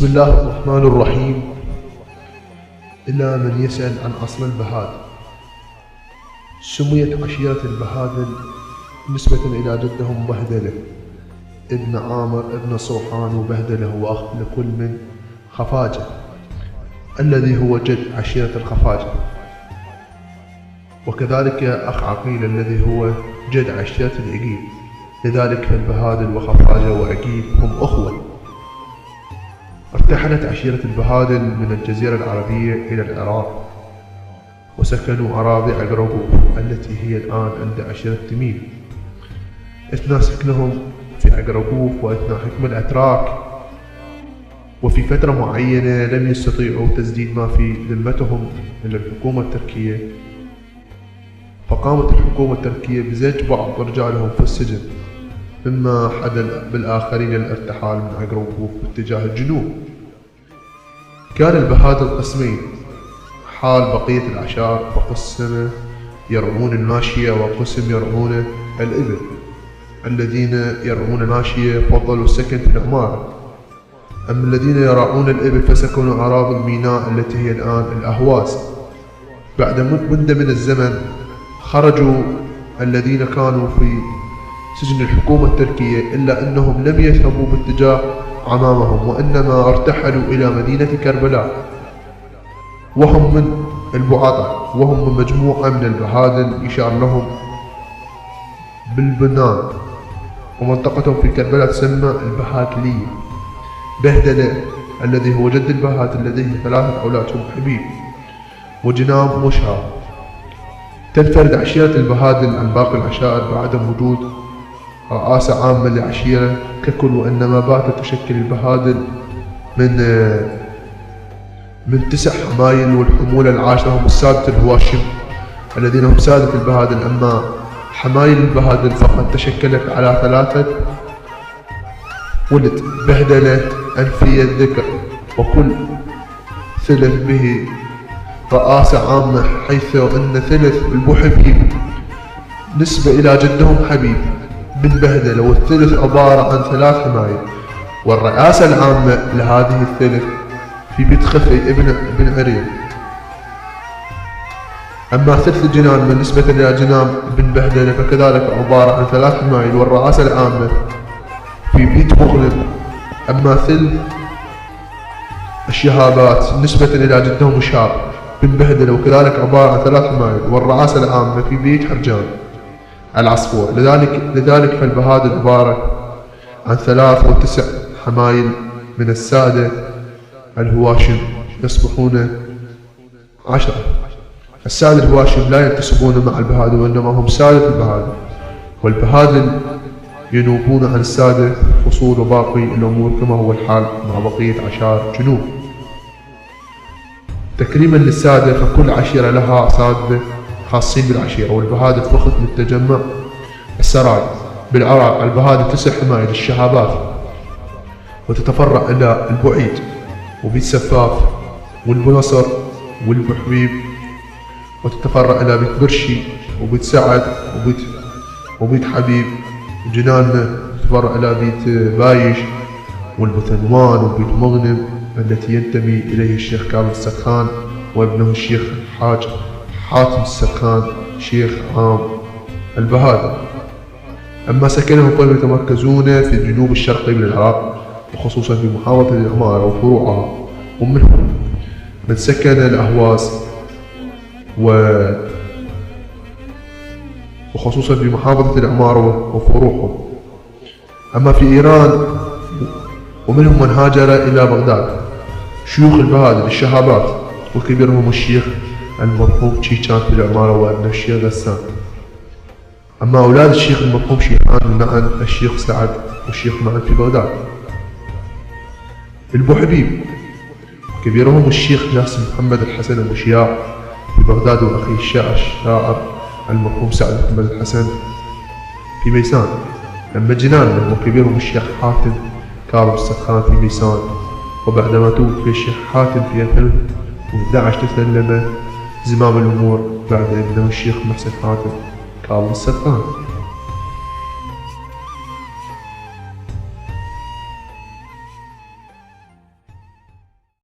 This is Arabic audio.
بسم الله الرحمن الرحيم. إلى من يسأل عن أصل البهادل. سميت عشيرة البهادل نسبة إلى جدهم بهدلة ابن عامر ابن صوحان، وبهدلة هو أخ لكل من خفاجة الذي هو جد عشيرة الخفاجة، وكذلك أخ عقيل الذي هو جد عشيرة العقيل. لذلك فالبهادل وخفاجة وعقيل هم أخوة. ارتحلت عشيرة البهادل من الجزيرة العربية إلى العراق، وسكنوا أراضي عقرقوف التي هي الآن عند عشيرة تميم. أثناء سكنهم في عقرقوف وأثناء حكم الأتراك وفي فترة معينة لم يستطيعوا تسديد ما في ذمتهم إلى الحكومة التركية، فقامت الحكومة التركية بزج بعض رجالهم في السجن، مما حدث بالآخرين الارتحال من عقرقوف باتجاه الجنوب. كان البهادل قسمين حال بقية العشائر، فقسم يرعون الماشية وقسم يرعون الإبل. الذين يرعون الماشية فضلوا السكن في العمارة، أما الذين يرعون الإبل فسكنوا أراضي الميناء التي هي الآن الأهواز. بعد مدة من الزمن خرجوا الذين كانوا في سجن الحكومة التركية، إلا أنهم لم يذهبوا باتجاه عمامهم، وإنما ارتحلوا إلى مدينة كربلاء، وهم من البعاطة، وهم من مجموعة من البهادل يشار لهم بالبنان. ومنطقتهم في كربلاء تسمى البهاتلية. بهدلة الذي هو جد البهات لديه 3 أولاد هم حبيب وجنام مشهر. تنفرد عشيرة البهادل عن باقي العشائر بعدم وجود رئاسة عامة للعشيرة ككل، وإنما باتت تشكل البهادل من 9 حمايل، والحمولة العاشرة هم السادة الهواشم الذين هم سادة البهادل. أما حمايل البهادل فقد تشكلت على 3 ولد: بهدلة، أنفية، الذكر، وكل ثلث به رئاسة عامة، حيث أن ثلث البوحبيب نسبة إلى جدهم حبيب بن بهدلة، والثلث عبارة عن 3 حمايل، والرئاسة العامة لهذه الثلث في بيت خفي ابن عريم. أما ثلث الجنان بالنسبة إلى جنان بن بهدلة فكذلك عبارة عن 3 حمايل، والرئاسة العامة في بيت مغنم. أما ثلث الشهابات نسبة إلى جدهم شهاب بن بهدلة، وكذلك عبارة عن 3 حمايل، والرئاسة العامة في بيت حرجان العصفور. لذلك فالبهادل عبارة عن 3 و9 حمايل من السادة الهواشم يصبحون 10. السادة الهواشم لا ينتسبون مع البهادل، وإنما هم سادة البهادل، والبهادل ينوبون عن السادة فصول وباقي الأمور كما هو الحال مع بقية عشائر جنوب. تكريما للسادة فكل عشيرة لها سادة خاصين بالعشيرة، والبهادل فقط للتجمع السراي. بالعراق البهادل 9 حمايل الشهابات، وتتفرع إلى البعيد وبيت سفاف والبنصر والبحبيب، وتتفرع إلى بيت برشي وبيت سعد وبيت حبيب. جناننا تتفرع إلى بيت بايش والبتنوان وبيت مغنم التي ينتمي إليه الشيخ كامل السرخان وابنه الشيخ حاج حاتم السرخان شيخ عام البهادل. أما سكنهم فيتمركزون في الجنوب الشرقي من العراق، وخصوصا في محافظة العمارة وفروعها، ومنهم من سكن الأهواز وخصوصا في محافظة العمارة وفروعهم. أما في إيران ومنهم من هاجر إلى بغداد. شيوخ البهادل الشهابات، وكبيرهم الشيخ المرحوم شيشان في العمارة وابنه الشيخ غسان. أما أولاد الشيخ المرحوم شيخان معا الشيخ سعد والشيخ معا في بغداد. البوحبيب كبيرهم الشيخ جاسم محمد الحسن أبو شياع في بغداد، وأخيه الشاعر المرحوم سعد محمد الحسن في ميسان. أما جنان وكبيرهم الشيخ حاتم كاظم السرخان في ميسان، وبعدما توفي الشيخ حاتم في 2011 تسلم زمام الأمور بعد ابنه الشيخ محسن حاتم كاظم السرخان.